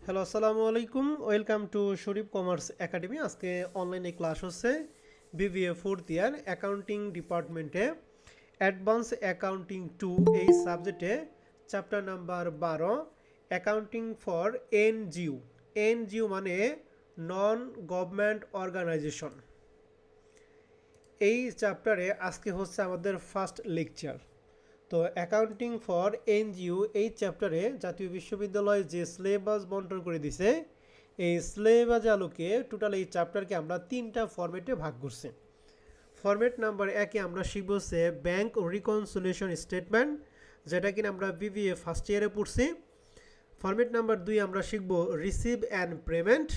Hello, আসসালামু আলাইকুম। Welcome to Sharif commerce academy. আজকে অনলাইনে ক্লাস হচ্ছে বিবিএ ফোর্থ ইয়ার অ্যাকাউন্টিং ডিপার্টমেন্টে অ্যাডভান্স অ্যাকাউন্টিং 2 এই সাবজেক্টে chapter number 12 accounting for NGO. NGO মানে নন গভর্নমেন্ট অর্গানাইজেশন। এই চ্যাপ্টারে আজকে হচ্ছে আমাদের ফার্স্ট লেকচার। তো অ্যাকাউন্টিং ফর এনজিও এই চ্যাপ্টারে জাতীয় বিশ্ববিদ্যালয় যে সিলেবাস বন্টন করে দিছে, এই সিলেবাস আলোকে টোটাল এই চ্যাপ্টারকে আমরা তিনটা ফরম্যাটে ভাগ করছি। ফরম্যাট নাম্বার 1-এ আমরা শিখব হচ্ছে ব্যাংক রিকনসিলিয়েশন স্টেটমেন্ট, যেটা কিনা আমরা বিবিএ ফার্স্ট ইয়ারে পড়ছি। ফরম্যাট নাম্বার 2 আমরা শিখব রিসিভ অ্যান্ড পেমেন্ট,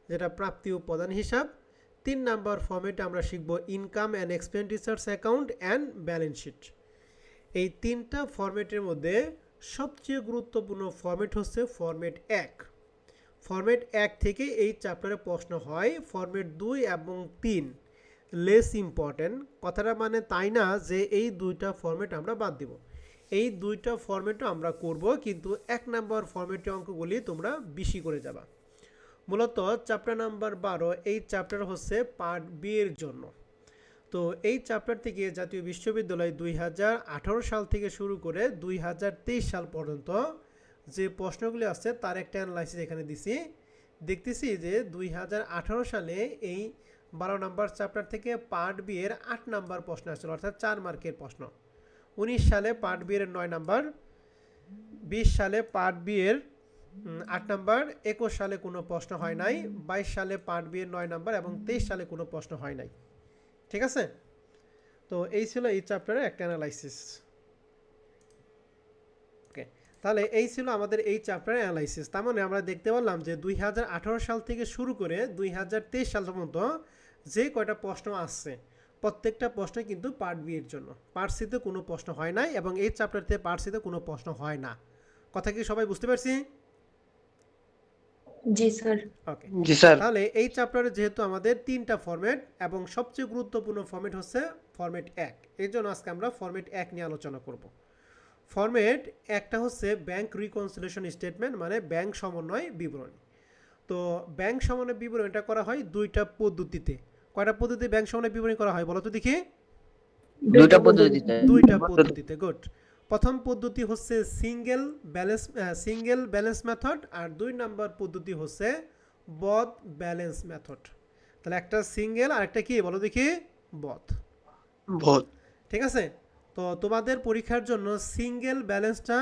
যেটা প্রাপ্তি ও প্রদান হিসাব। 3 নাম্বার ফরম্যাটে আমরা শিখব income and expenditures account and balance sheet. এই তিনটা ফরম্যাটের মধ্যে সবচেয়ে গুরুত্বপূর্ণ ফরম্যাট হচ্ছে ফরম্যাট 1। ফরম্যাট 1 থেকে এই চ্যাপ্টারে প্রশ্ন হয়। ফরম্যাট 2 এবং 3 লেস ইম্পর্টেন্ট। কথাটা মানে তাই না যে এই দুইটা ফরম্যাট আমরা বাদ দিব। এই দুইটা ফরম্যাটও আমরা করব, কিন্তু 1 নাম্বার ফরম্যাটের অঙ্কগুলি তোমরা বেশি করে যাবা। মূলত চ্যাপ্টার নাম্বার 12 এই চ্যাপ্টার হচ্ছে পার্ট বি এর জন্য। তো এই চ্যাপ্টার থেকে জাতীয় বিশ্ববিদ্যালয় 2018 সাল থেকে শুরু করে 2023 সাল পর্যন্ত যে প্রশ্নগুলি আছে তার একটা অ্যানালাইসিস এখানে দিছি। দেখতেছি যে 2018 সালে এই 12 নম্বর চ্যাপ্টার থেকে পার্ট বি এর 8 নাম্বার প্রশ্ন আসছিল, অর্থাৎ 4 মার্কের প্রশ্ন। 19 সালে পার্ট বি এর 9 নাম্বার, 20 সালে পার্ট বি এর 8 নাম্বার, 21 সালে কোনো প্রশ্ন হয় নাই, 22 সালে পার্ট বি এর 9 নাম্বার এবং 23 সালে কোনো প্রশ্ন হয় নাই। ঠিক আছে? তো এই ছিল এই চ্যাপ্টারের একটা অ্যানালাইসিস। ওকে, তাহলে এই ছিল আমাদের এই চ্যাপ্টারের অ্যানালাইসিস। তার মানে আমরা দেখতে পারলাম যে 2018 সাল থেকে শুরু করে 2023 সাল পর্যন্ত যে কয়টা প্রশ্ন আসছে, প্রত্যেকটা প্রশ্ন কিন্তু পার্ট বি এর জন্য। পার্ট সিতে কোনো প্রশ্ন হয় নাই এবং এই চ্যাপ্টারতে পার্ট সিতে কোনো প্রশ্ন হয় না। কথা কি সবাই বুঝতে পারছি? জি স্যার। ওকে, জি স্যার। তাহলে এই চ্যাপ্টারে যেহেতু আমাদের তিনটা ফরম্যাট এবং সবচেয়ে গুরুত্বপূর্ণ ফরম্যাট হচ্ছে ফরম্যাট 1, এই জন্য আজকে আমরা ফরম্যাট 1 নিয়ে আলোচনা করব। ফরম্যাট একটা হচ্ছে ব্যাংক রিকনসিলিয়েশন স্টেটমেন্ট, মানে ব্যাংক সমন্বয় বিবরণী। তো ব্যাংক সমন্বয় বিবরণীটা করা হয় দুইটা পদ্ধতিতে। কয়টা পদ্ধতিতে ব্যাংক সমন্বয় বিবরণী করা হয় বলো তো দেখি? দুইটা পদ্ধতিতে। দুইটা পদ্ধতিতে। গুড। প্রথম পদ্ধতি হচ্ছে সিঙ্গেল ব্যালেন্স মেথড, আর 2 নাম্বার পদ্ধতি হচ্ছে বথ ব্যালেন্স মেথড। তাহলে একটা সিঙ্গেল আর একটা কি বলো দেখি? বথ। ভোট। ঠিক আছে? তো তোমাদের পরীক্ষার জন্য সিঙ্গেল ব্যালেন্সটা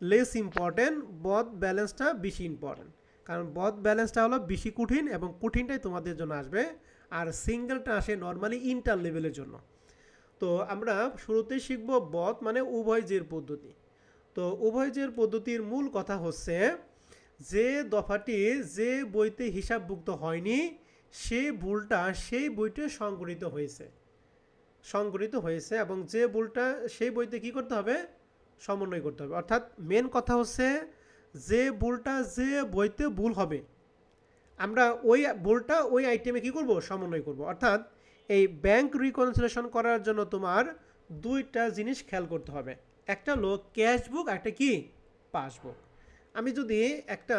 লেস ইম্পর্টেন্ট, বথ ব্যালেন্সটা বেশি ইম্পর্টেন্ট। কারণ বথ ব্যালেন্সটা হলো বেশি কঠিন এবং কঠিনটাই তোমাদের জন্য আসবে, আর সিঙ্গেলটা আসে নর্মালি ইন্টার লেভেলের জন্য। তো আমরা শুরুতেই শিখব বথ মানে উভয় জের পদ্ধতি। তো উভয় জের পদ্ধতির মূল কথা হচ্ছে যে দফাটি যে বইতে হিসাবভুক্ত হয়নি সে ভুলটা সেই বইতে সংগঠিত হয়েছে এবং যে ভুলটা সেই বইতে কি করতে হবে? সমন্বয় করতে হবে। অর্থাৎ মেন কথা হচ্ছে যে ভুলটা যে বইতে ভুল হবে আমরা ওই ভুলটা ওই আইটেমে কি করব? সমন্বয় করব। অর্থাৎ এই ব্যাংক রিকনসিলিয়েশন করার জন্য তোমার দুইটা জিনিস খেয়াল করতে হবে। একটা হলো ক্যাশ বুক, একটা কি? পাসবুক। আমি যদি একটা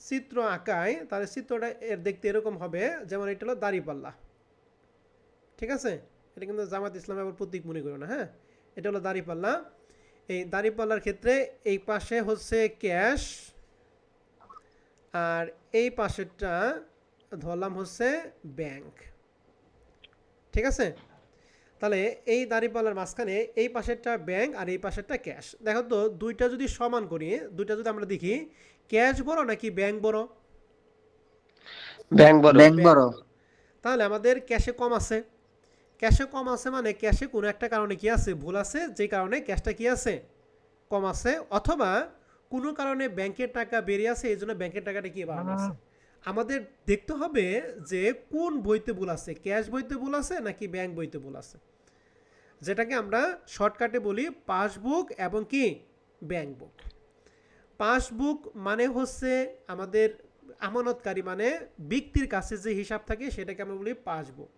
চিত্র আঁকাই তাহলে চিত্রটা এর দেখতে এরকম হবে, যেমন এটা হলো দাঁড়িপাল্লা। ঠিক আছে? এটা কিন্তু জামাত ইসলামে আবার প্রতীক মনে করো না, হ্যাঁ? এটা হলো দাঁড়িপাল্লা। এই দাঁড়িপাল্লার ক্ষেত্রে এই পাশে হচ্ছে ক্যাশ, আর এই পাশেরটা ধরলাম হচ্ছে ব্যাংক। ঠিক আছে? তাহলে এই দাঁড়িপাল্লার মাঝখানে এই পাশেরটা ব্যাংক আর এই পাশেরটা ক্যাশ। দেখো তো দুইটা যদি সমান করি, দুইটা যদি আমরা দেখি, ক্যাশ বড় নাকি ব্যাংক বড়? ব্যাংক বড়। ব্যাংক বড়। তাহলে আমাদের ক্যাশে কম আছে। ক্যাশে কম আছে মানে ক্যাশে কোনো একটা কারণে কি আছে? ভুল আছে, যে কারণে ক্যাশটা কি আছে? কম আছে। অথবা কোনো কারণে ব্যাংকের টাকা বেরিয়ে আছে, এই জন্য ব্যাংকের টাকাটা কি বাড়ানো আছে। আমাদের দেখতে হবে যে কোন বইতে ভুল আছে, ক্যাশ বইতে ভুল আছে নাকি ব্যাংক বইতে ভুল আছে, যেটাকে আমরা শর্টকাটে বলি পাসবুক এবং কি? ব্যাংক বুক। পাসবুক মানে হচ্ছে আমাদের আমানতকারী মানে ব্যক্তির কাছে যে হিসাব থাকে সেটাকে আমরা বলি পাসবুক।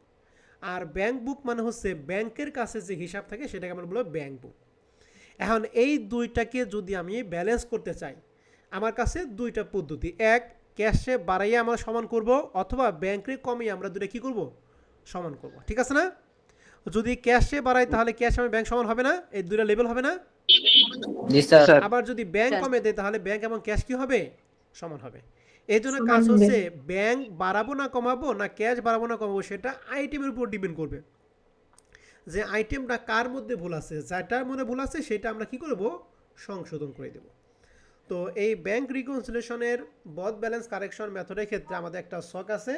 আর ব্যাংক বুক মানে হচ্ছে ব্যাংকের কাছে যে হিসাব থাকে সেটাকে আমরা বলি ব্যাংক বুক। এখন এই দুইটাকে যদি আমি ব্যালেন্স করতে চাই, আমার কাছে দুইটা পদ্ধতি। এক, ক্যাশে বাড়াইয়া আমরা সমান করব, অথবা ব্যাংকে কমিয়ে আমরা দুটো কি করব, সমান করব। ঠিক আছে না? যদি ক্যাশে বাড়াই তাহলে ক্যাশ এবং ব্যাংক সমান হবে না, এই দুটো লেভেল হবে না। জি স্যার। আবার যদি ব্যাংক কমে দেয় তাহলে ব্যাংক এবং ক্যাশ কি হবে, সমান হবে। এই জন্য সমান কাজ হবে। হচ্ছে ব্যাংক বাড়াবো না কমাবো না ক্যাশ বাড়াবো না কমাবো, সেটা আইটেমের উপর ডিপেন্ড করবে, যে আইটেমটা কার মধ্যে ভুল আছে, যেটার মধ্যে ভুল আছে সেটা আমরা কি করব, সংশোধন করে দেব। তো এই ব্যাংক রিকনসিলিয়েশনের বথ ব্যালেন্স কারেকশন মেথডের ক্ষেত্রে আমাদের একটা শক আছে।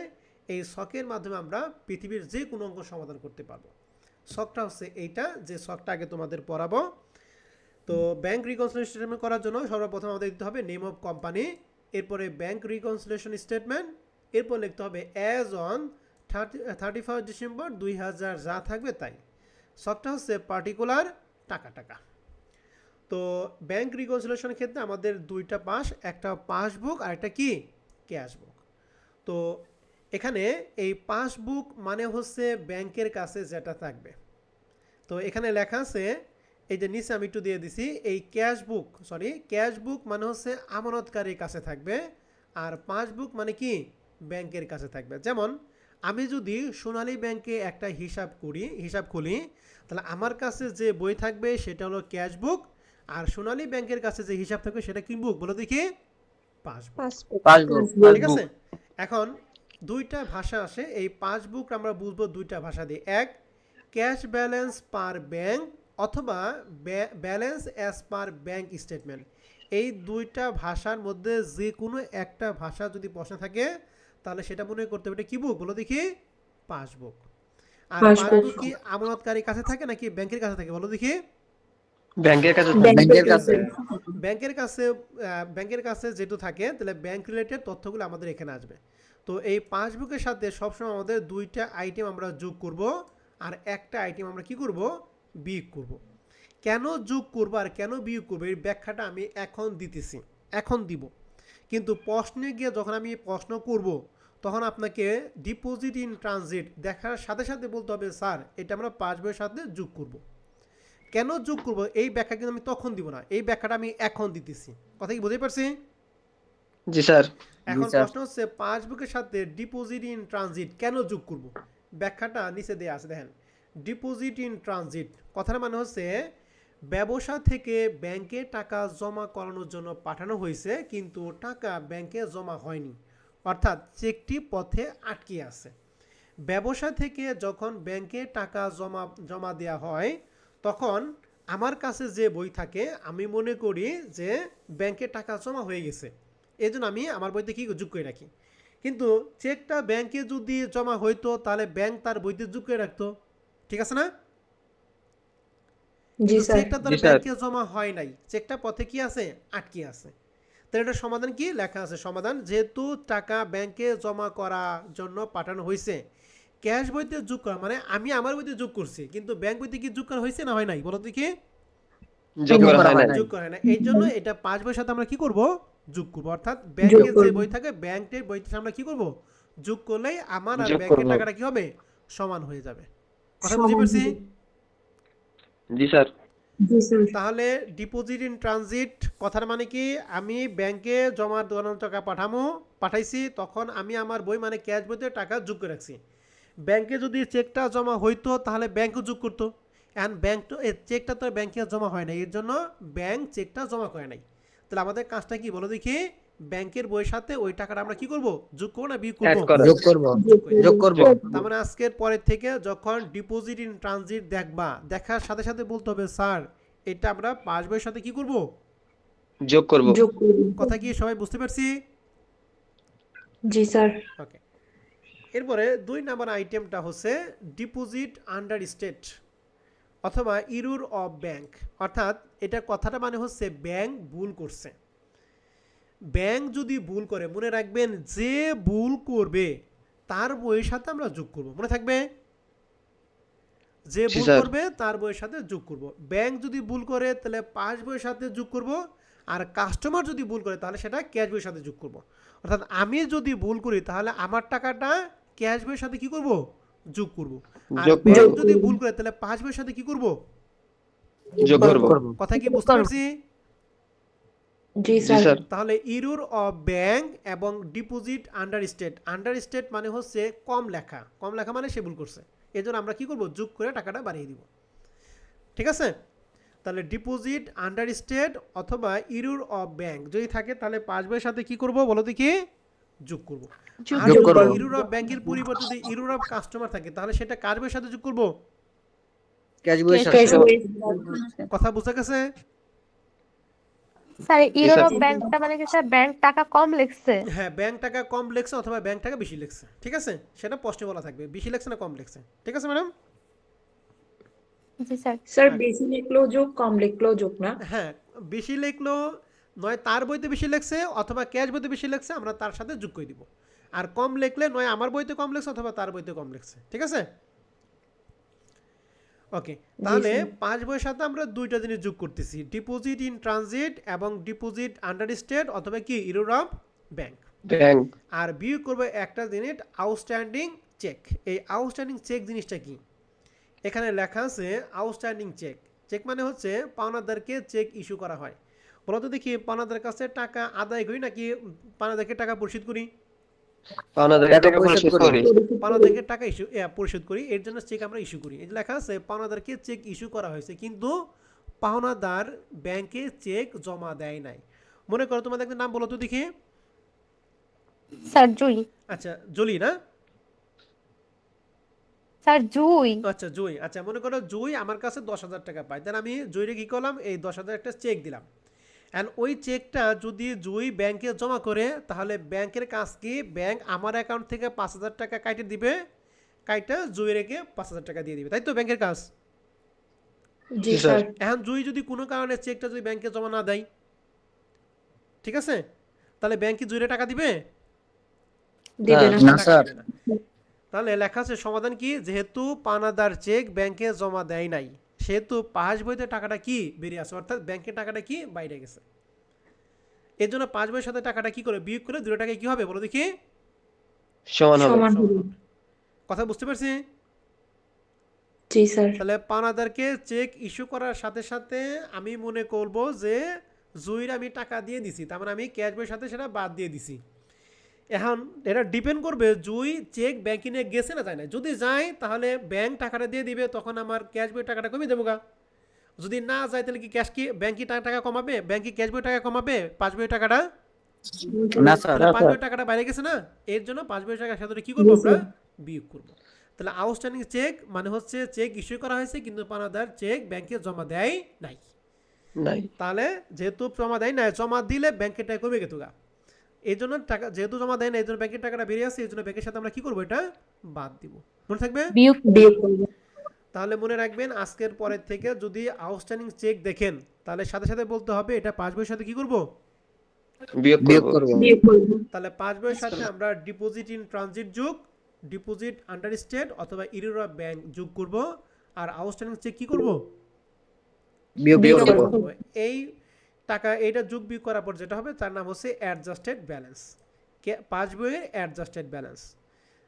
এই শকের মাধ্যমে আমরা পৃথিবীর যে কোনো অঙ্ক সমাধান করতে পারবো। শকটা হচ্ছে এইটা, যে শকটা আগে তোমাদের পড়াবো। তো ব্যাংক রিকনসিলিয়েশন করার জন্য সর্বপ্রথম আমাদের দিতে হবে নেম অফ কোম্পানি, এরপরে ব্যাংক রিকনসিলিয়েশন স্টেটমেন্ট, এরপর লিখতে হবে অ্যাজ অন 31 ডিসেম্বর 2000 যা থাকবে তাই। শকটা হচ্ছে পার্টিকুলার টাকা। তো ব্যাংক রিকনসিলিয়েশনের ক্ষেত্রে আমাদের দুইটা পাস, একটা পাসবুক আর একটা কি, ক্যাশ বুক। তো এখানে এই পাসবুক মানে হচ্ছে ব্যাংকের কাছে যেটা থাকবে। তো এখানে লেখা আছে, এই যে নিচে আমি একটু দিয়ে দিছি, এই ক্যাশ বুক মানে হচ্ছে আমানতকারীর কাছে থাকবে, আর পাসবুক মানে কি, ব্যাংকের কাছে থাকবে। যেমন আমি যদি সোনালী ব্যাংকে একটা হিসাব খুলি, তাহলে আমার কাছে যে বই থাকবে সেটা হলো ক্যাশ বুক, আর সোনালী ব্যাংকের কাছে যে হিসাব থাকবে সেটা কি বুক, বলো দেখি, পাসবুক। পাসবুক। ঠিক আছে। এখন দুইটা ভাষা আসে, এই পাসবুক আমরা বুঝবো দুইটা ভাষা দিয়ে, এক ক্যাশ ব্যালেন্স পার ব্যাংক, অথবা balance as per bank statement. এই দুইটা ভাষার মধ্যে যে কোনো একটা ভাষা যদি প্রশ্ন থাকে তাহলে সেটা মনে করতে হবে এটা কি বুক, বলো দেখি, পাসবুক। আর পাসবুক কি আমানতকারীর কাছে থাকে নাকি ব্যাংকের কাছে থাকে, বলো দেখি। ব্যাংকের কাছে ব্যাংকের কাছে। ব্যাংকের কাছে যেহেতু থাকে তাহলে ব্যাংক রিলেটেড তথ্যগুলো আমাদের এখানে আসবে। তো এই পাসবুকের সাথে সবসময় আমাদের দুইটা আইটেম আমরা যোগ করব, আর একটা আইটেম আমরা কি করব, বিয়োগ করব। কেন যোগ করব আর কেন বিয়োগ করব এই ব্যাখ্যাটা আমি এখন দিব। কিন্তু প্রশ্নে গিয়ে যখন আমি প্রশ্ন করব তখন আপনাকে ডিপোজিট ইন ট্রানজিট দেখার সাথে সাথে বলতে হবে, স্যার এটা আমরা পাসবুকের সাথে যোগ করব। কেন যোগ করব এই ব্যাখ্যা কিন্তু আমি তখন দিব না, এই ব্যাখ্যাটা আমি এখন দিতেছি। কথা কি বুঝতে পারছি? জি স্যার। এখন প্রশ্ন হচ্ছে পাসবুকের সাথে ডিপোজিট ইন ট্রানজিট কেন যোগ করব, ব্যাখ্যাটা নিচে দেয়া আছে, দেখেন। ডিপোজিট ইন ট্রানজিট কথার মানে হচ্ছে ব্যবসা থেকে ব্যাংকে টাকা জমা করানোর জন্য পাঠানো হয়েছে, কিন্তু টাকা ব্যাংকে জমা হয়নি, অর্থাৎ চেকটি পথে আটকে আছে। ব্যবসা থেকে যখন ব্যাংকে টাকা জমা দেওয়া হয় তখন আমার কাছে যে বই থাকে আমি মনে করি যে ব্যাংকে টাকা জমা হয়ে গেছে, এই জন্য আমি আমার বইতে কি যোগ করে রাখি। কিন্তু চেকটা ব্যাংকে যদি জমা হইতো তাহলে ব্যাংক তার বইতে যোগ করে রাখতো। ঠিক আছে না? জি স্যার। চেকটা তার ব্যাংকে জমা হয় নাই, চেকটা পথে কি আছে, আটকে আছে। তাহলে এটা সমাধান কি লেখা আছে, সমাধান যেহেতু টাকা ব্যাংকে জমা করার জন্য পাঠানো হয়েছে, ক্যাশ বইতে যোগ করা মানে আমি আমার বইতে যোগ করছি, কিন্তু ব্যাংক বইতে কি যোগ করা হয়েছে না হয় নাই, বলো দেখি। যোগ করা হয় না। যোগ করা হয় না, এই জন্য এটা পাঁচ বইয়ের সাথে আমরা কি করব, যোগ করব। অর্থাৎ ব্যাংকে যে বই থাকে ব্যাংকের বইতে আমরা কি করব, যোগ করলেই আমার আর ব্যাংকের টাকাটা কি হবে, সমান হয়ে যাবে। কথা বুঝতে পারছি? জি স্যার। জি স্যার। তাহলে ডিপোজিট ইন ট্রানজিট কথার মানে কি, আমি ব্যাংকে জমা দেওয়ানোর টাকা পাঠাইছি, তখন আমি আমার বই মানে ক্যাশ বইতে টাকা যোগ করে রাখছি। ব্যাংকে যদি চেকটা জমা হইতো তাহলে ব্যাংকও যোগ করতো, অ্যান্ড ব্যাংক তো চেকটা তো ব্যাংকে জমা হয় না, এর জন্য ব্যাংক চেকটা জমা করে নাই। তাহলে আমাদের কাজটা কি বলো দেখি, ব্যাংকের বইয়ের সাথে ওই টাকাটা আমরা কি করব, যোগ করবো না বিয়োগ করব, যোগ করব। তার মানে আজকের পরের থেকে যখন ডিপোজিট ইন ট্রানজিট দেখার সাথে সাথে বলতে হবে, স্যার এটা আমরা পাস বইয়ের সাথে কি করব, যোগ করব। কথা কি সবাই বুঝতে পারছি? জি স্যার। ওকে। এরপরে 2 নাম্বার আইটেমটা হচ্ছে ডিপোজিট আন্ডার স্টেট অথবা ইরর অফ ব্যাংক। অর্থাৎ এটা কথাটা মানে হচ্ছে ব্যাংক ভুল করছে। ব্যাংক যদি ভুল করে মনে রাখবেন যে ভুল করবে তার বইয়ের সাথে আমরা যোগ করব, মনে থাকবে, যে ভুল করবে তার বইয়ের সাথে যোগ করব। ব্যাংক যদি ভুল করে তাহলে পাস বইয়ের সাথে যোগ করব, আর কাস্টমার যদি ভুল করে তাহলে সেটা ক্যাশ বইয়ের সাথে যোগ করব। অর্থাৎ আমি যদি ভুল করি তাহলে আমার টাকাটা ক্যাশ বইয়ের সাথে কি করব, যোগ করব। আর ব্যাংক যদি ভুল করে তাহলে পাস বইয়ের সাথে কি করব, যোগ করব। কথা কি বুঝতে পারছি? জি স্যার। ওকে। এরপরে 2 নাম্বার আইটেমটা হচ্ছে ডিপোজিট আন্ডার স্টেট অথবা ইরর অফ ব্যাংক। অর্থাৎ এটা কথাটা মানে হচ্ছে ব্যাংক ভুল করছে। ব্যাংক যদি ভুল করে মনে রাখবেন যে ভুল করবে তার বইয়ের সাথে আমরা যোগ করব, মনে থাকবে, যে ভুল করবে তার বইয়ের সাথে আমরা কি করব, যোগ করব। আর ব্যাংক যদি ভুল করে তাহলে পাস বইয়ের সাথে কি করব, যোগ করব। জি জি স্যার স্যার তাহলে ইরোর অফ ব্যাংক এবং ডিপোজিট আন্ডারস্টেট মানে হচ্ছে কম লেখা মানে সে ভুল করছে, এই জন্য আমরা কি করব, যোগ করে টাকাটা বাড়িয়ে দিব। ঠিক আছে, তাহলে ডিপোজিট আন্ডারস্টেট অথবা ইরোর অফ ব্যাংক যদি থাকে তাহলে পাঁচ বইয়ের সাথে কি করব বলো দেখি, যোগ করব। আর যোগ যদি করব। ইরোর অফ ব্যাংকের পরিবর্তে যদি ইরোর অফ কাস্টমার থাকে তাহলে সেটা কার বইয়ের সাথে যোগ করব? ক্যাশ বইয়ের সাথে। ক্যাশ বই কথা বোঝা গেছে? স্যার জি স্যার ইউরোপ ব্যাংকটা মানে কি স্যার ব্যাংক টাকা কম লিখছে? হ্যাঁ, ব্যাংক টাকা কম লেখছে অথবা ব্যাংক টাকা বেশি লেখছে, ঠিক আছে, সেটা প্রশ্নে বলা থাকবে বেশি লেখছে না কম লেখছে। ঠিক আছে ম্যাডাম? জি স্যার। স্যার বেশি লিখলেও যোগ কম লিখলেও যোগ না? হ্যাঁ, বেশি লিখলো নয় তার বইতে বেশি লেখছে অথবা ক্যাশ বইতে বেশি লেখছে, আমরা তার সাথে যোগ করে দিব। আর কম লিখলে নয় আমার বইতে কম লেখছে অথবা তার বইতে কম লেখছে। ঠিক আছে, ওকে। তাহলে স্যার। পাঁচ বইয়ের সাথে আমরা দুইটা জিনিস যোগ করতেছি, ডিপোজিট ইন ট্রানজিট এবং ডিপোজিট আন্ডারস্টেট অথবা কি ইরোর অফ ব্যাংক। ব্যাংক। আর বিয়োগ করবে একটা জিনিস আউটস্ট্যান্ডিং চেক। এই আউটস্ট্যান্ডিং চেক জিনিসটা কি? এখানে লেখা আছে আউটস্ট্যান্ডিং চেক। চেক মানে হচ্ছে পাওনাদারকে চেক ইস্যু করা হয়। বলো তো দেখি, পাওনাদার কাছে টাকা আদায় করি নাকি পাওনাদারকে টাকা পরিশোধ করি? পাওনাদারকে টাকা পরিশোধ করি। পাওনাদারকে টাকা পরিশোধ করি, এর জন্য চেক আমরা ইস্যু করি। এই যে লেখা আছে পাওনাদারকে চেক ইস্যু করা হয়েছে কিন্তু পাওনাদার ব্যাংকে চেক জমা দেয় নাই। মনে করো তোমাদের একটা নাম বলো তো দেখি। স্যার জুই। আচ্ছা, জলি না? স্যার জুই। আচ্ছা, জুই। আচ্ছা, মনে করো জুই আমার কাছে 10,000 টাকা পায়, দেন আমি জুইরে কি করলাম, এই 10,000 একটা চেক দিলাম। অ্যান্ড ওই চেকটা যদি জুই ব্যাংকে জমা করে তাহলে ব্যাংকের কাজ কি, ব্যাংক আমার অ্যাকাউন্ট থেকে 5,000 টাকা কাটে দিবে, কাইটা জুই রেখে 5,000 টাকা দিয়ে দিবে, তাই তো ব্যাংকের কাজ। জি জি স্যার। স্যার। এখন জুই যদি কোনো কারণে চেকটা যদি ব্যাংকে জমা না দেয়, ঠিক আছে, তাহলে ব্যাংক কি জুইরে টাকা দিবে? দিবে না। না টাকা স্যার। দিবে না। তাহলে লেখা আছে সমাধান কি, যেহেতু পাওনাদার চেক ব্যাংকে জমা দেয় নাই সেহেতু পাঁচ বইতে টাকাটা কি বেরিয়ে আসে, অর্থাৎ ব্যাংকের টাকাটা কি বাইরে গেছে। এর জন্য পাঁচ বইয়ের সাথে টাকাটা কি করে বিয়োগ করে দুটো টাকায় কি হবে বলো দেখি, সমান হবে। সমান সমান হবে। হবে। কথা বুঝতে পারছি? জি স্যার। তাহলে পাওনাদারকে চেক ইস্যু করার সাথে সাথে আমি মনে করব যে জুইর আমি টাকা দিয়ে দিছি, তার মানে আমি ক্যাশ বইয়ের সাথে সেটা বাদ দিয়ে দিছি। এখন এটা ডিপেন্ড করবে জুই চেক ব্যাংকে নিয়ে গেছে না যায় না। যদি যায় তাহলে ব্যাংক টাকাটা দিয়ে দিবে, তখন আমার ক্যাশ বইয়ের টাকাটা কমে দেবো গা। যদি না যায় তাহলে কি ক্যাশ কি ব্যাংক কি টাকা কমাবে, ব্যাংক কি ক্যাশ বইয়ের টাকা কমাবে পাঁচ বইয়ের টাকাটা? না স্যার। তাহলে পাঁচ বইয়ের টাকাটা বাইরে গেছে না, এর জন্য পাঁচ বইয়ের টাকার সাথে কি করবো আমরা, বিয়োগ করবো। তাহলে আউটস্ট্যান্ডিং চেক মানে হচ্ছে চেক ইস্যু করা হয়েছে কিন্তু পাওনাদার চেক ব্যাংকে জমা দেয় নাই। নাই। তাহলে যেহেতু জমা দেয় নাই, জমা দিলে ব্যাংকের টাকা কমে গেতো গা। এই জন্য টাকা যেহেতু জমা দেয় না, এই জন্য ব্যাংকের টাকাটা বেরিয়ে আসে, এই জন্য ব্যাংকের সাথে আমরা কি করবো, এটা বাদ দিব। মনে থাকবে? বিয়োগ বিয়োগ করবে। তাহলে মনে রাখবেন আজকের পরের থেকে যদি আউটস্ট্যান্ডিং চেক দেখেন তাহলে সাথে সাথে বলতে হবে এটা পাঁচ বইয়ের সাথে কি করব, বিয়োগ করব। বিয়োগ করবে। তাহলে পাঁচ বইয়ের সাথে আমরা ডিপোজিট ইন ট্রানজিট যোগ, ডিপোজিট আন্ডারস্টেট অথবা ইরোর অফ ব্যাংক যোগ করব, আর আউটস্ট্যান্ডিং চেক কি করব, বিয়োগ বিয়োগ করব। করব। এই টাকা এইটা যোগ বিয়োগ করার পর যেটা হবে তার নাম হচ্ছে অ্যাডজাস্টেড ব্যালেন্স, পাঁচ বইয়ের অ্যাডজাস্টেড ব্যালেন্স।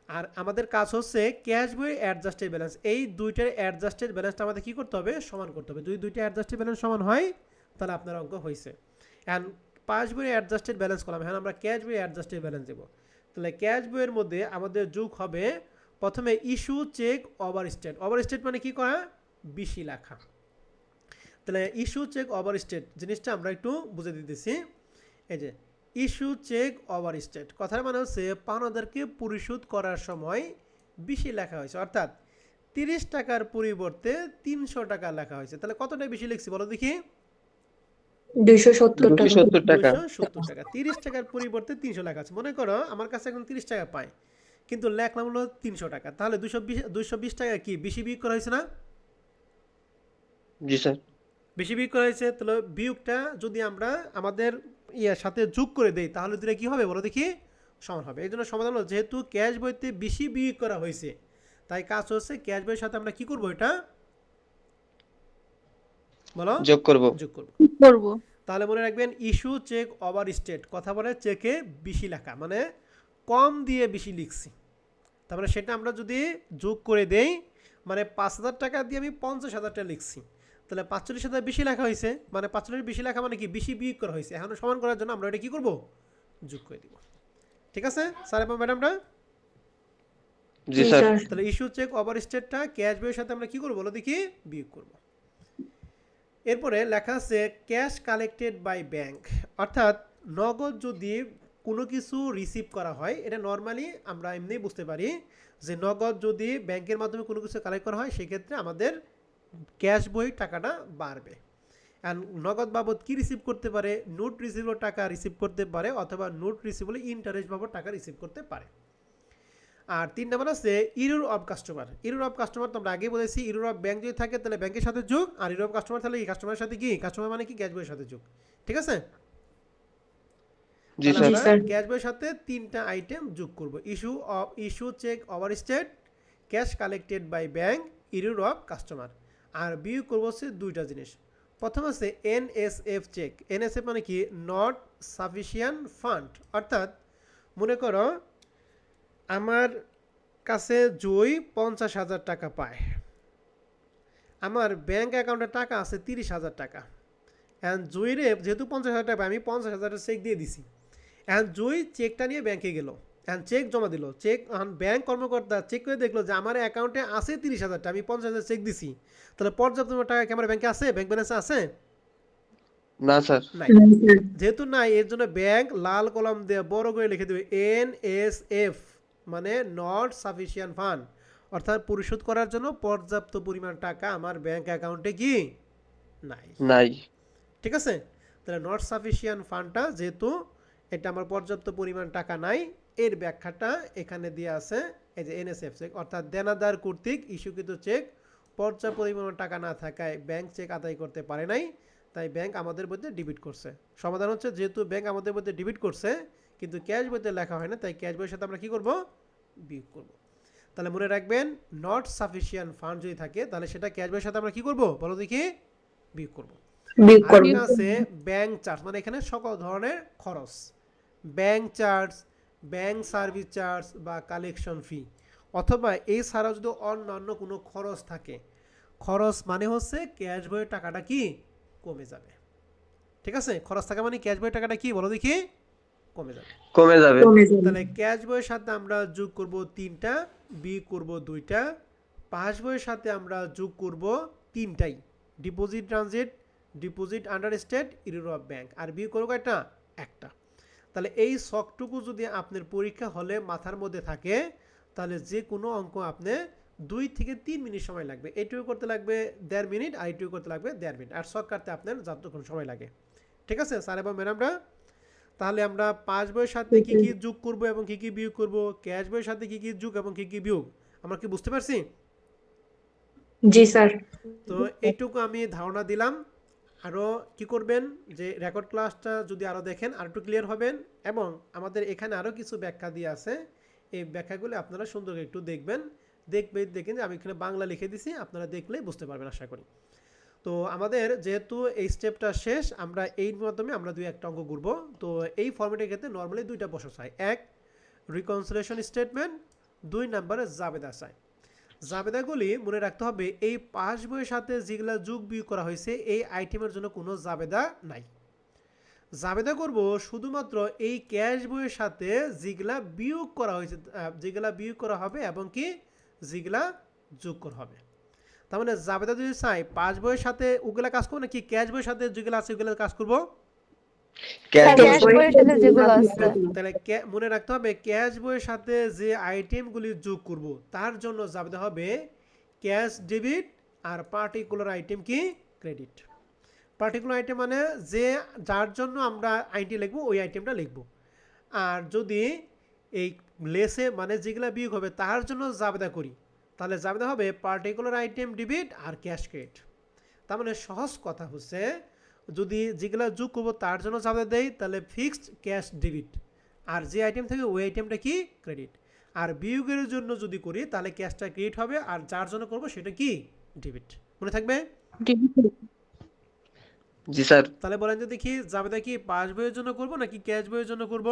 আর আমাদের কাজ হচ্ছে ক্যাশ বইয়ের অ্যাডজাস্টেড ব্যালেন্স, এই দুইটার অ্যাডজাস্টেড ব্যালেন্সটা আমাদের কি করতে হবে, সমান করতে হবে। যদি দুইটা অ্যাডজাস্টেড ব্যালেন্স সমান হয় তাহলে আপনার অঙ্ক হয়েছে। অ্যান্ড পাঁচ বইয়ের অ্যাডজাস্টেড ব্যালেন্স করলাম, এখন আমরা ক্যাশ বইয়ের অ্যাডজাস্টেড ব্যালেন্স দেবো। তাহলে ক্যাশ বইয়ের মধ্যে আমাদের যোগ হবে প্রথমে ইস্যু চেক ওভারস্টেট। ওভারস্টেট মানে কি করা, বেশি লেখা। তাহলে ইস্যু চেক ওভারস্টেট জিনিসটা আমরা একটু বুঝে দিতেছি। এই যে ইস্যু চেক ওভারস্টেট কথার মানে হচ্ছে পাওনাদারকে পরিশোধ করার সময় বেশি লেখা হয়েছে, অর্থাৎ 30 টাকার পরিবর্তে 300 টাকা লেখা হয়েছে। তাহলে কতটা বেশি লিখছি বলো দেখি, 270 টাকা। 270 টাকা। 270 টাকা। 30 টাকার পরিবর্তে 300 লেখা আছে। মনে করো আমার কাছে এখন 30 টাকা পাই কিন্তু লেখলাম হলো 300 টাকা, তাহলে 220 টাকা কি বেশি বিয়োগ করা হয়েছে না? জি স্যার। বেশি বিয়োগ করা হয়েছে। তাহলে বিয়োগটা যদি আমরা আমাদের ইয়ার সাথে যোগ করে দেই তাহলে দুটো কি হবে বলো দেখি, সমান হবে। এই জন্য সমাধান হলো যেহেতু ক্যাশ বইতে বেশি বিয়োগ করা হয়েছে তাই কাজ হচ্ছে ক্যাশ বইয়ের সাথে আমরা কি করব, এটা বলো যোগ করব। যোগ করব। করব। তাহলে মনে রাখবেন ইস্যু চেক ওভারস্টেট কথা বলে চেকে বেশি লেখা মানে কম দিয়ে বেশি লিখছি, তারপরে সেটা আমরা যদি যোগ করে দেই মানে 5,000 টাকা দিয়ে আমি 50,000 টাকা লিখছি, তাহলে 45 সাথে বেশি লেখা হয়েছে, মানে 45 বেশি লেখা মানে কি বেশি বিয়োগ করা হয়েছে, এখন সমান করার জন্য আমরা এটা কি করব, যোগ করে দিব। ঠিক আছে স্যার এবং ম্যাডামরা? জি জি স্যার। স্যার। তাহলে ইস্যু চেক ওভার স্টেটটা ক্যাশ বইয়ের সাথে আমরা কি করব বলো দেখি, বিয়োগ করব। এরপরে লেখা আছে ক্যাশ কালেক্টেড বাই ব্যাংক, অর্থাৎ নগদ যদি কোনো কিছু রিসিভ করা হয়, এটা নর্মালি আমরা এমনিই বুঝতে পারি যে নগদ যদি ব্যাংকের মাধ্যমে কোনো কিছু কালেক্ট করা হয় সেক্ষেত্রে আমাদের ক্যাশ বই টাকাটা বাড়বে। অ্যান্ড নগদ বাবদ কি রিসিভ করতে পারে, নোট রিসিভেবল টাকা রিসিভ করতে পারে, অথবা নোট রিসিভেবল ইন্টারেস্ট বাবদ টাকা রিসিভ করতে পারে। আর 3 নাম্বার আছে error of customer. Error of customer তো আমরা আগে বলেছি, ইরর অফ ব্যাংক যদি থাকে তাহলে ব্যাংকের সাথে যোগ, আর ইরর অফ কাস্টমার তাহলে এই কাস্টমারের সাথে কি, কাস্টমার মানে কি ক্যাশ বইয়ের সাথে যোগ। ঠিক আছে? জি তাহলে স্যার। আমরা ক্যাশ বইয়ের সাথে 3টা আইটেম যোগ করব, issue cheque over state, cash collected by bank, error of customer. আর বিয়োগ করব হচ্ছে 2টা জিনিস। প্রথম আছে এনএসএফ চেক। এনএসএফ মানে কি, নট সাফিসিয়েন্ট ফান্ড, অর্থাৎ মনে করো আমার কাছে জয় 50,000 টাকা পায়, আমার ব্যাংক অ্যাকাউন্টে টাকা আছে 30,000 টাকা, অ্যান্ড জয়ীরে যেহেতু 50,000 টাকা পায় আমি 50,000 চেক দিয়ে দিছি, অ্যান্ড জয় চেকটা নিয়ে ব্যাংকে গেল, অ্যান্ড চেক জমা দিল, চেক ব্যাংক কর্মকর্তা চেক করে দেখলো যে আমার অ্যাকাউন্টে আছে 30,000 টাকা, আমি 50,000 চেক দিছি, তাহলে পর্যাপ্ত টাকা কি আমার ব্যাংকে আছে, ব্যাংক ব্যালেন্সে আছে? না স্যার। নাই। যেহেতু নাই এর জন্য ব্যাংক লাল কলম দিয়ে বড় করে লিখে দেবে এনএসএফ, মানে নট সাফিসিয়েন্ট ফান্ড, অর্থাৎ পরিশোধ করার জন্য পর্যাপ্ত পরিমাণ টাকা আমার ব্যাংক অ্যাকাউন্টে কি নাই। নাই। ঠিক আছে? তাহলে নট সাফিসিয়েন্ট ফান্ডটা যেহেতু এটা আমার পর্যাপ্ত পরিমাণ টাকা নাই, এর ব্যাখ্যাটা এখানে দিয়ে আছে এই যে এনএসএফ চেক, অর্থাৎ দেনাদার কর্তৃক ইস্যুকৃত চেক পর্যাপ্ত পরিমাণ টাকা না থাকায় ব্যাংক চেক আদায় করতে পারে নাই, তাই ব্যাংক আমাদের বইতে ডিবিট করছে। সমাধান হচ্ছে যেহেতু ব্যাংক আমাদের বইতে ডিবিট করছে কিন্তু ক্যাশ বইতে লেখা হয় না, তাই ক্যাশ বইয়ের সাথে আমরা কি করব, বিয়োগ করব। তাহলে মনে রাখবেন নট সাফিসিয়েন্ট ফান্ড যদি থাকে তাহলে সেটা ক্যাশ বইয়ের সাথে আমরা কি করব বলো দেখি, বিয়োগ করব। বিয়োগ করব। আরেকটা আছে ব্যাংক চার্জ, মানে এখানে সকল ধরনের খরচ, bank charge, bank service charge বা কালেকশন ফি, অথবা এই ছাড়াও যদি অন্যান্য কোনো খরচ থাকে, খরচ মানে হচ্ছে ক্যাশ বইয়ের টাকাটা কি কমে যাবে। ঠিক আছে? খরচ থাকা মানে ক্যাশ বইয়ের টাকাটা কি বলো দেখি, কমে যাবে। কমে যাবে। তাহলে ক্যাশ বইয়ের সাথে আমরা যোগ করব 3টা, বিয়োগ করব 2টা, পাস বইয়ের সাথে আমরা যোগ করব 3টাই, deposit transit, deposit under state, error of bank, আর বিয়োগ করব একটা একটা। তাহলে এই শখটুকু যদি আপনার পরীক্ষা হলে মাথার মধ্যে থাকে তাহলে যে কোনো অঙ্ক আপনি 2 থেকে 3 মিনিট সময় লাগবে, এইটুকু করতে লাগবে 1.5 মিনিট, আর এইটুকু করতে লাগবে 1.5 মিনিট, আর শখ কাটতে আপনার যতক্ষণ সময় লাগে। ঠিক আছে স্যার এবং ম্যাডামরা? তাহলে আমরা পাস বইয়ের সাথে কি কি যোগ করব এবং কি কি বিয়োগ করব, ক্যাশ বইয়ের সাথে কি কি যোগ এবং কি কি বিয়োগ, আমরা কি বুঝতে পারছি? জি স্যার। তো এইটুকু আমি ধারণা দিলাম। আরও কি করবেন যে রেকর্ড ক্লাসটা যদি আরও দেখেন আর একটু ক্লিয়ার হবেন, এবং আমাদের এখানে আরও কিছু ব্যাখ্যা দিয়ে আছে, এই ব্যাখ্যাগুলো আপনারা সুন্দর করে একটু দেখবেন, দেখেন যে আমি এখানে বাংলা লিখে দিছি, আপনারা দেখলেই বুঝতে পারবেন আশা করি। তো আমাদের যেহেতু এই স্টেপটা শেষ, আমরা এই মাধ্যমে আমরা 2-1টা অঙ্ক করব। তো এই ফর্মেটের ক্ষেত্রে নর্মালি 2টা প্রসেস হয়, 1 রিকনসিলিয়েশন স্টেটমেন্ট, 2 নম্বরে জাবেদা চাই। জাবেদাগুলি মনে রাখতে হবে এই পাস বইয়ের সাথে যেগুলা যোগ বিয়োগ করা হয়েছে এই আইটেমের জন্য কোনো জাবেদা নাই। জাবেদা করব শুধুমাত্র এই ক্যাশ বইয়ের সাথে যেগুলা বিয়োগ করা হয়েছে, যেগুলা বিয়োগ করা হবে এবং কি যেগুলা যোগ করা হবে। তার মানে জাবেদা যদি চাই পাস বইয়ের সাথে ওগুলা কাজ করবো নাকি ক্যাশ বইয়ের সাথে যেগুলো আছে ওগুলা কাজ করব? ক্যাশ ক্যাশ বইয়ের সাথে যেগুলো আছে তাহলে মনে রাখতে হবে ক্যাশ বইয়ের সাথে যে আইটেমগুলি যোগ করব তার জন্য জাবেদা হবে ক্যাশ ডেবিট, আর পার্টিকুলার আইটেম কি ক্রেডিট। পার্টিকুলার আইটেম মানে যে যার জন্য আমরা আইনটি লিখবো ওই আইটেমটা লিখব, আর যদি এই লেসে মানে যেগুলা বিয়োগ হবে তার জন্য জাবেদা করি তাহলে জাবেদা হবে পার্টিকুলার আইটেম ডেবিট আর ক্যাশ ক্রেডিট। তার মানে সহজ কথা হচ্ছে যদি যেগুলা যোগ করবো তার জন্য জাবেদা দেই তাহলে ফিক্সড ক্যাশ ডেবিট, আর যে আইটেম থাকে ওই আইটেমটা কি ক্রেডিট, আর বিয়োগের জন্য যদি করি তাহলে ক্যাশটা ক্রেডিট হবে, আর যার জন্য করব সেটা কি ডেবিট। মনে থাকবে? জি স্যার। তাহলে বলেন যে দেখি জাবেদা কি পাস বইয়ের জন্য করব নাকি ক্যাশ বইয়ের জন্য করব?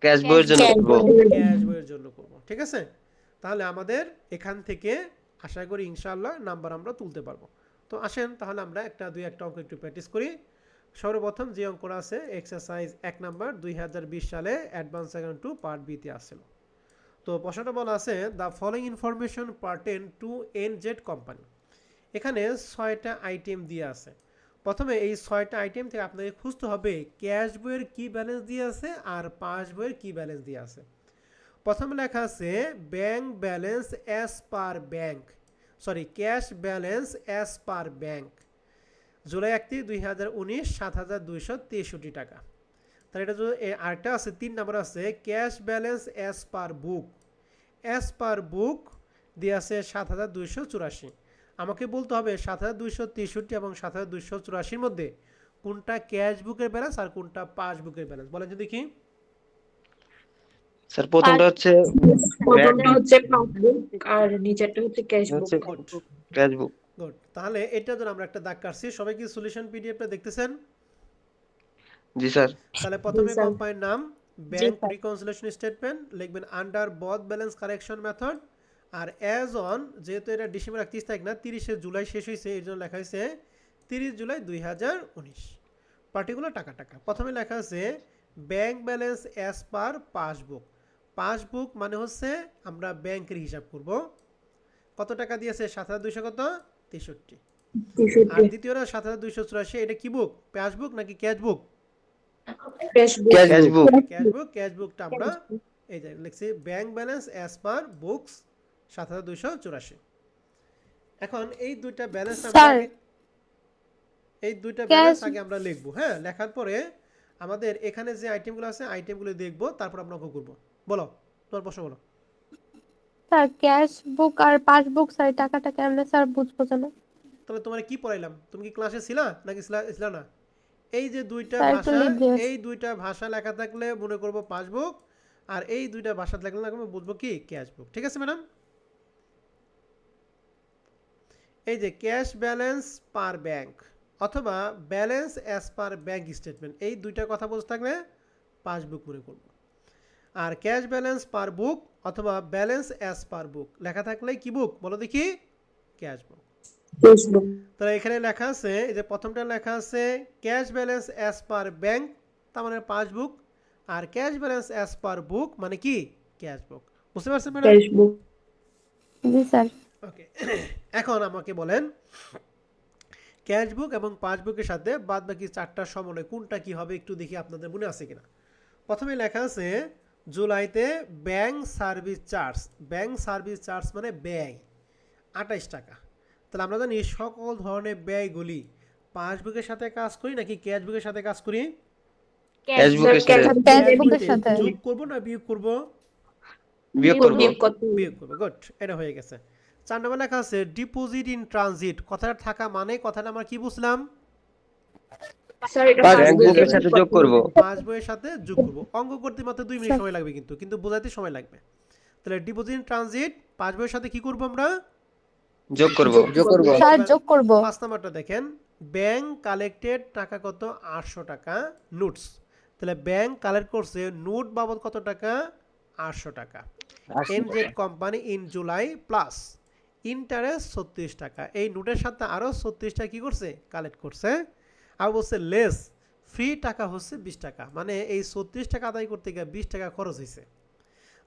ক্যাশ বইয়ের জন্য করব। ক্যাশ বইয়ের জন্য করব। ঠিক আছে? তাহলে আমাদের এখান থেকে আশা করি ইনশাআল্লাহ নাম্বার আমরা তুলতে পারবো। তো আসেন তাহলে আমরা একটা অঙ্ক একটু প্র্যাকটিস করি। সর্বপ্রথম যে অঙ্কটা আছে এক্সারসাইজ 1 নাম্বার 2020 সালে অ্যাডভান্স অ্যাকাউন্ট 2 পার্ট বি তে আসছিল। তো প্রশ্নটা বলা আছে the following information pertain to NZ company. এখানে 6টা আইটেম দিয়ে আছে। প্রথমে এই 6টা আইটেম থেকে আপনাকে খুঁজতে হবে ক্যাশ বইয়ের কি ব্যালেন্স দিয়ে আছে আর পাস বইয়ের কি ব্যালেন্স দিয়ে আছে। প্রথমে লেখা আছে bank balance as per bank, sorry cash balance as per bank, July 31, 2019 7,263 টাকা। তাহলে এটা যদি আরেকটা আছে 3 নাম্বার আছে ক্যাশ ব্যালেন্স অ্যাজ পার বুক, অ্যাজ পার বুক দিয়ে আছে 7,284। আমাকে বলতে হবে 7,263 এবং 7,284 মধ্যে কোনটা ক্যাশ বুকের ব্যালেন্স আর কোনটা পাস বুকের ব্যালেন্স, বলেন তো দেখি। স্যার প্রথমটা হচ্ছে প্রথমটা হচ্ছে পাসবুক আর নিচেরটা হচ্ছে ক্যাশ বুক। ক্যাশ বুক। গুড, তাহলে এটা ধর আমরা একটা দাগ কাটছি। সবাই কি সলিউশন পিডিএফটা দেখতেছেন? জি স্যার। তাহলে প্রথমে স্যার। কোম্পানির নাম, ব্যাংক রিকনসিলিয়েশন স্টেটমেন্ট লিখবেন under both balance correction method, আর অ্যাজ অন যেহেতু এটা ডিসেম্বর 31 তারিখ না 30শে জুলাই শেষ হয়েছে এই জন্য লেখা হয়েছে 30 জুলাই 2019। পার্টিকুলার টাকা প্রথমে লেখা আছে ব্যাংক ব্যালেন্স অ্যাজ পার পাসবুক। পাসবুক মানে হচ্ছে আমরা ব্যাংকের হিসাব করব। কত টাকা দিয়েছে 7,200 কত 63। আর দ্বিতীয়টা 7,284, এটা কি বুক, পাসবুক নাকি cash book? Cash book. Cash book. Cash বুকটা আমরা এই যে লিখছি ব্যাংক ব্যালেন্স অ্যাজ পার বুকস 7,284। এখন এই দুইটা ব্যালেন্স স্যার, ব্যালেন্স আগে আমরা লিখব। হ্যাঁ, লেখার পরে আমাদের এখানে যে আইটেমগুলো আছে আইটেমগুলো দেখব, তারপর আমরা অঙ্ক করব। বলো তোমার প্রশ্ন বলো। স্যার ক্যাশ বুক আর পাসবুক স্যার টাকাটা কেমনে স্যার বুঝবো জানো? তাহলে তোমার কি পড়াইলাম, তুমি কি ক্লাসে ছিলা নাকি ছিলা না? এই যে দুইটা স্যার একটু ভাষা, লিখবে। এই দুইটা ভাষা লেখা থাকলে মনে করব পাসবুক, আর এই দুইটা ভাষা থাকলে না বুঝবো কি ক্যাশ বুক। ঠিক আছে ম্যাডাম? এই যে ক্যাশ ব্যালেন্স পার ব্যাংক অথবা balance as per bank statement, এই দুইটা কথা বলতে থাকলে পাসবুক মনে করব। আর ক্যাশ ব্যালেন্স পার বুক অথবা ব্যালেন্স অ্যাজ পার বুক লেখা থাকলে কি বুক বলো দেখি? Cash book. Cash book. তাহলে এখানে লেখা আছে এই যে প্রথমটা লেখা আছে cash balance as per bank, তার মানে পাসবুক, আর cash balance as per book মানে কি ক্যাশ বুক। বুঝতে পারছেন ম্যাডাম? Cash book. জি স্যার। ওকে, এখন আমাকে বলেন ক্যাশ বুক এবং পাসবুকের সাথে বাদ বাকি 4টার সমন্বয় কোনটা কি হবে একটু দেখি আপনাদের মনে আছে কিনা। প্রথমে লেখা আছে জুলাইতে bank service charge, bank service charge মানে ব্যয় 28 টাকা। তাহলে আমরা জানি সকল ধরনের ব্যয়গুলি পাসবুকের সাথে কাজ করি নাকি ক্যাশ বুকের সাথে কাজ করি? ক্যাশ বুকের সাথে ক্যাশ বুকের সাথে। যোগ করব না বিয়োগ করব? বিয়োগ করব। বিয়োগ করব। গুড, এটা হয়ে গেছে। 4 নম্বর লেখা আছে ডিপোজিট ইন ট্রানজিট, কথাটা থাকা মানে কথাটা আমরা কি বুঝলাম? স্যার এটা ব্যাংক বুকের সাথে যোগ করব। পাসবইয়ের সাথে যোগ করব। অঙ্ক করতে মাত্র 2 মিনিট সময় লাগবে, কিন্তু বোঝাতে সময় লাগবে। তাহলে ডিপোজিট ইন ট্রানজিট পাসবইয়ের সাথে কি করব আমরা? যোগ করব। স্যার যোগ করব। 5 নাম্বারটা দেখেন ব্যাংক কালেক্টেড টাকা কত 800 টাকা নোটস। তাহলে ব্যাংক কালেক্ট করছে নোট বাবদ কত টাকা 800 টাকা। NZ company in July plus interest 36 টাকা। এই নোটের সাথে আরো 36 টাকা কি করছে কালেক্ট করছে। আর বলছে লেস ফ্রি টাকা হচ্ছে 20 টাকা, মানে এই 36 টাকা আদায় করতে গিয়ে 20 টাকা খরচ হয়েছে।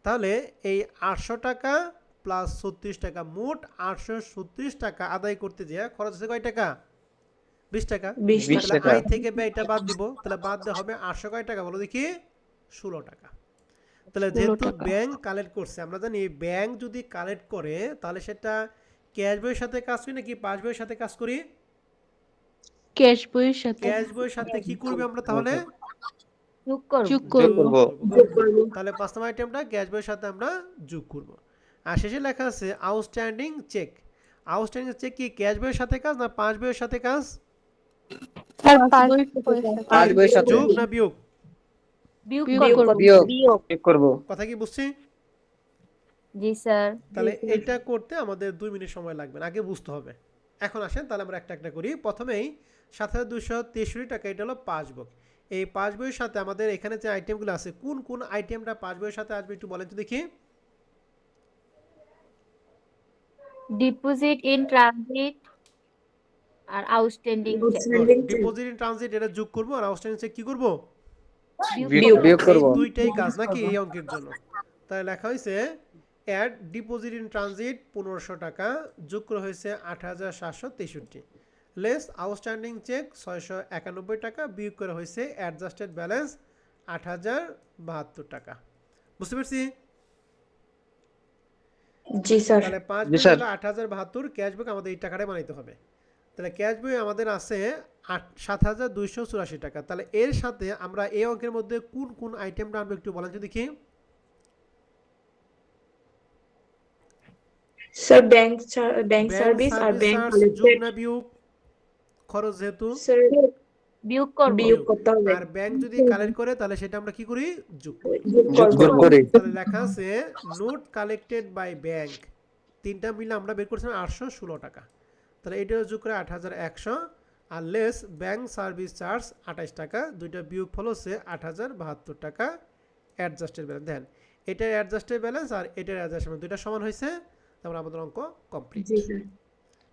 তাহলে এই 800 টাকা প্লাস 36 টাকা মোট 836 টাকা আদায় করতে যে খরচ হচ্ছে কয় টাকা 20 টাকা। 20 তাহলে টাকা। আয় থেকে ব্যয়টা বাদ দিব, তাহলে বাদ দেওয়া হবে 800 কয় টাকা বলো দেখি 16 টাকা। তাহলে যেহেতু ব্যাংক কালেক্ট করছে, আমরা জানি ব্যাংক যদি কালেক্ট করে তাহলে সেটা ক্যাশ বইয়ের সাথে কাজ করি নাকি পাস বইয়ের সাথে কাজ করি? ক্যাশ বইয়ের সাথে ক্যাশ বইয়ের সাথে কি করবে আমরা তাহলে যোগ যোগ করব। করব। তাহলে 5 নম্বর আইটেমটা ক্যাশ বইয়ের সাথে আমরা যোগ করব। আর শেষে লেখা আছে আউটস্ট্যান্ডিং চেক। আউটস্ট্যান্ডিং চেক কি ক্যাশ বইয়ের সাথে কাজ না পাস বইয়ের সাথে কাজ? স্যার পাসবইয়ের সাথে। পাসবইয়ের সাথে যোগ না বিয়োগ? বিয়োগ করব। বিয়োগ করব। কথা কি বুঝছি? জি স্যার। তাহলে এটা করতে আমাদের 2 মিনিট সময় লাগবে, আগে বুঝতে হবে। এখন আসেন তাহলে আমরা একটা করি। প্রথমেই 7,263 টাকা, এটা হলো পাসবুক। এই পাসবইয়ের সাথে আমাদের এখানে যে আইটেমগুলো আছে কোন কোন আইটেমটা পাসবইয়ের সাথে আসবে একটু বলেন তো দেখি। Deposit in transit, R outstanding Outstanding check. Deposit in transit এটা যোগ করব আর আউটস্ট্যান্ডিং চেক কি করব বিয়োগ করব এই দুইটাই কাজ নাকি এই অঙ্কের জন্য তাই লেখা হয়েছে অ্যাড ডিপোজিট ইন ট্রানজিট 1500 টাকা যোগ করা হয়েছে 8763 লেস আউটস্ট্যান্ডিং চেক 691 টাকা বিয়োগ করা হয়েছে অ্যাডজাস্টেড ব্যালেন্স 8072 টাকা বুঝতে পারছি জি স্যার তাহলে 5 জি, গুণ স্যার। 8072 ক্যাশব্যাক আমাদের এই টাকাটাই বানাইতে হবে তাহলে ক্যাশব্যাক আমাদের আছে 7284 টাকা তাহলে এর সাথে আমরা এই অঙ্কের মধ্যে কোন কোন আইটেমটা আনবো একটু বলেন তো দেখি স্যার ব্যাংক ব্যাংক সার্ভিস আর ব্যাংক সার্ভিস যোগ কালেক্টেড না বিয়োগ খরচ যেহেতু স্যার বিয়োগ করব বিয়োগ করতে হবে আর ব্যাংক যদি কালেক্ট করে তাহলে সেটা আমরা কি করি যোগ করি যোগ যোগ করব করে তাহলে লেখা আছে নোট কালেক্টেড বাই ব্যাংক তিনটা মিলে আমরা বের করছিলাম 816 টাকা তাহলে এটাও যোগ করে 8100 আর লেস ব্যাংক সার্ভিস চার্জ 28 টাকা দুইটা বিয়োগ ফল হচ্ছে 8072 টাকা অ্যাডজাস্টেড ব্যালেন্স দেন এটার অ্যাডজাস্টেড ব্যালেন্স আর এটার অ্যাডজাস্টেড ব্যালেন্স দুইটা সমান হয়েছে তারপর আমাদের অঙ্ক কমপ্লিট জি স্যার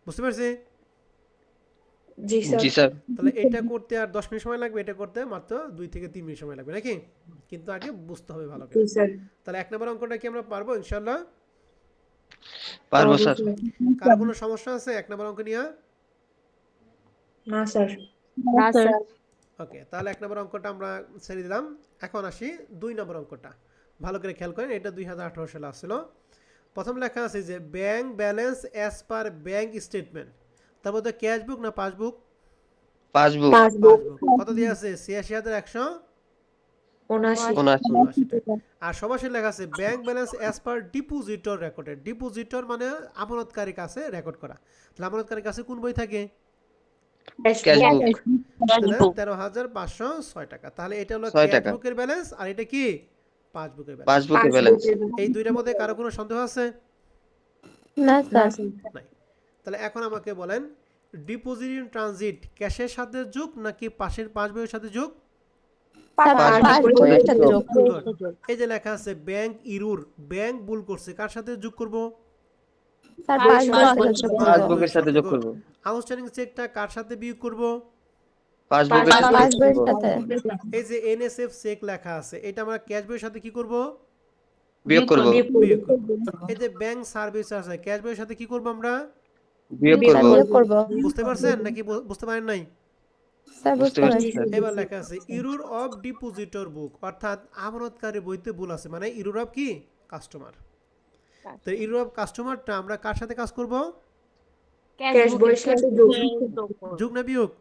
বুঝতে পারছি জি স্যার জি স্যার তাহলে এটা করতে আর 10 মিনিট সময় লাগবে এটা করতে মাত্র 2 থেকে 3 মিনিট সময় লাগবে নাকি কিন্তু আগে বুঝতে হবে ভালো জি করে স্যার তাহলে এক নম্বর অঙ্কটা কি আমরা পারবো ইনশাআল্লাহ পারবো স্যার কার কোনো সমস্যা আছে এক নম্বর অঙ্ক নিয়ে না স্যার না স্যার ওকে তাহলে এক নম্বর অঙ্কটা আমরা ছেড়ে দিলাম এখন আসি 2 নম্বর অঙ্কটা ভালো করে খেয়াল করেন এটা 2018 সালে আসছিল প্রথম লেখা আছে যে bank balance as per bank statement তার মধ্যে ক্যাশ বুক না পাসবুক পাসবুক পাসবুক কত দিয়ে আছে 86179 79 টাকা আর সমাসের লেখা আছে ব্যাংক ব্যালেন্স অ্যাজ পার ডিপোজিটর রেকর্ডেড ডিপোজিটর মানে আমানতকারীর কাছে রেকর্ড করা তাহলে আমানতকারীর কাছে কোন বই থাকে ক্যাশ বুক 13506 টাকা তাহলে এটা হলো 6 ক্যাশ টাকা। বুকের ব্যালেন্স আর এটা কি পাসবুকের ব্যালেন্স পাসবুকের ব্যালেন্স এই দুইটার মধ্যে কারো কোনো সন্দেহ আছে না না স্যার স্যার নাই তাহলে এখন আমাকে বলেন ডিপোজিট ইন ট্রানজিট ক্যাশের সাথে যোগ নাকি পাশের পাস বইয়ের সাথে যোগ স্যার পাসবুকের সাথে যোগ এই যে লেখা আছে ব্যাংক ইরুর ব্যাংক ভুল করছে কার সাথে যোগ করব স্যার পাসবুকের সাথে যোগ করব আউটস্ট্যান্ডিং চেকটা কার সাথে বিয়োগ করব পাসবুকের সাথে যোগ পাসবুকের করব সাথে এই যে এনএসএফ চেক লেখা আছে এটা আমরা ক্যাশ বইয়ের সাথে কি করব বিয়োগ করব বিয়োগ করব এই যে ব্যাংক সার্ভিস আছে ক্যাশ বইয়ের সাথে কি করব আমরা বিয়োগ স্যার করব বিয়োগ করব বুঝতে পারছেন নাকি বুঝতে পারেন নাই স্যার বুঝতে বুঝতে পারছি পারছি স্যার এবার লেখা আছে ইরুর অফ ডিপোজিটর বুক অর্থাৎ আমানতকারী বইতে ভুল আছে মানে ইরুর অফ কি কাস্টমার তো ইরুর অফ কাস্টমারটা আমরা কার সাথে কাজ করব ক্যাশ বইয়ের সাথে যোগ যোগ না বিয়োগ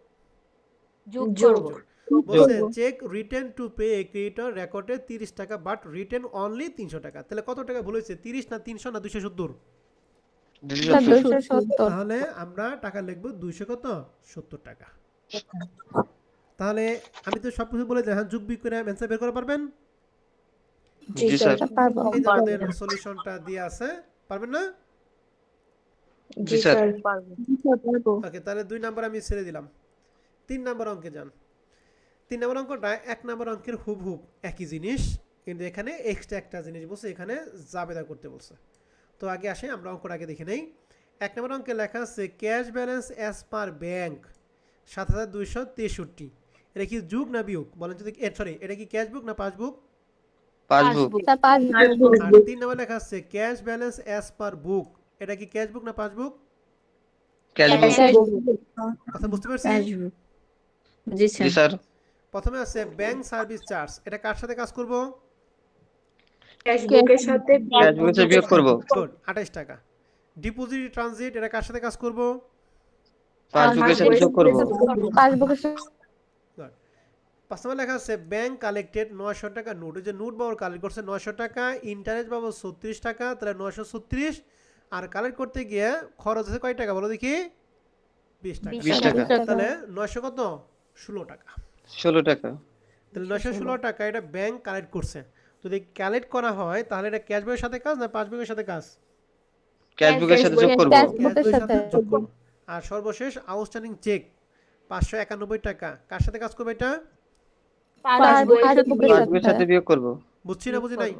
যোগ যোগ করব বলছে cheque written to pay a creditor রেকর্ডে 30 টাকা বাট রিটেন অনলি 300 টাকা তাহলে কত টাকা ভুল হয়েছে 30 না 300 না 270 স্যার 270 তাহলে আমরা টাকা লিখব 200 কত 70 টাকা তাহলে আমি তো সবকিছু বলে দিলাম যোগ বিয়োগ করে অ্যানসার বের করতে পারবেন জি জি স্যার স্যার পারবো এই যে আমাদের সলিউশনটা দিয়ে আছে পারবেন না জি স্যার। স্যার পারবো ওকে তাহলে 2 নাম্বার আমি ছেড়ে দিলাম 3 নাম্বার অঙ্কে যান 3 নাম্বার অঙ্কটা 1 নাম্বার অঙ্কের হুবহুব একই জিনিস কিন্তু এখানে এক্সট্রা একটা জিনিস বলছে এখানে জাবেদা করতে বলছে তো আগে আসে আমরা অঙ্কটা আগে দেখে নেই 1 নাম্বার অঙ্কে লেখা আছে cash balance as per bank 7263 এটা কি যোগ না বিয়োগ বলেন যদি সরি এটা কি ক্যাশ বুক না পাসবুক পাসবুক স্যার পাসবুক আর 3 নাম্বার লেখা আছে ক্যাশ ব্যালেন্স অ্যাজ পার বুক এটা কি ক্যাশ বুক না পাসবুক ক্যাশ বুক কথা বুঝতে পারছি জি জি স্যার প্রথমে আছে ব্যাংক সার্ভিস চার্জ এটা কার সাথে কাজ করব ক্যাশ বুকের সাথে ক্যাশ বুকের সাথে বিয়োগ করব গুড 28 টাকা ডিপোজিট ট্রানজিট এটা কার সাথে কাজ করব পাসবুকের সাথে যোগ করব পাসবুকের সাথে গুড পাঁচ নম্বর লেখা আছে ব্যাংক কালেক্টেড 900 টাকা নোট এই যে নোট বাবর কালেক্ট করছে 900 টাকা ইন্টারেস্ট বাবর 36 টাকা তাহলে 936 আর কালেক্ট করতে গিয়ে খরচ আছে কয় টাকা বলো দেখি 20 টাকা 20 টাকা তাহলে 900 কত 16 টাকা 16 টাকা তাহলে 916 টাকা এটা ব্যাংক কালেক্ট করছে যদি কালেক্ট করা হয় তাহলে এটা ক্যাশ বইয়ের সাথে কাজ না পাসবুকের সাথে কাজ ক্যাশ বুকের সাথে যোগ করব ক্যাশ ক্যাশ বুকের বইয়ের সাথে যোগ করবো। আর সর্বশেষ আউটস্ট্যান্ডিং চেক 591 টাকা কার সাথে কাজ করবে এটা পাসবুকের পাসবুকের সাথে সাথে বিয়োগ করব বুঝছি না বুঝি নাই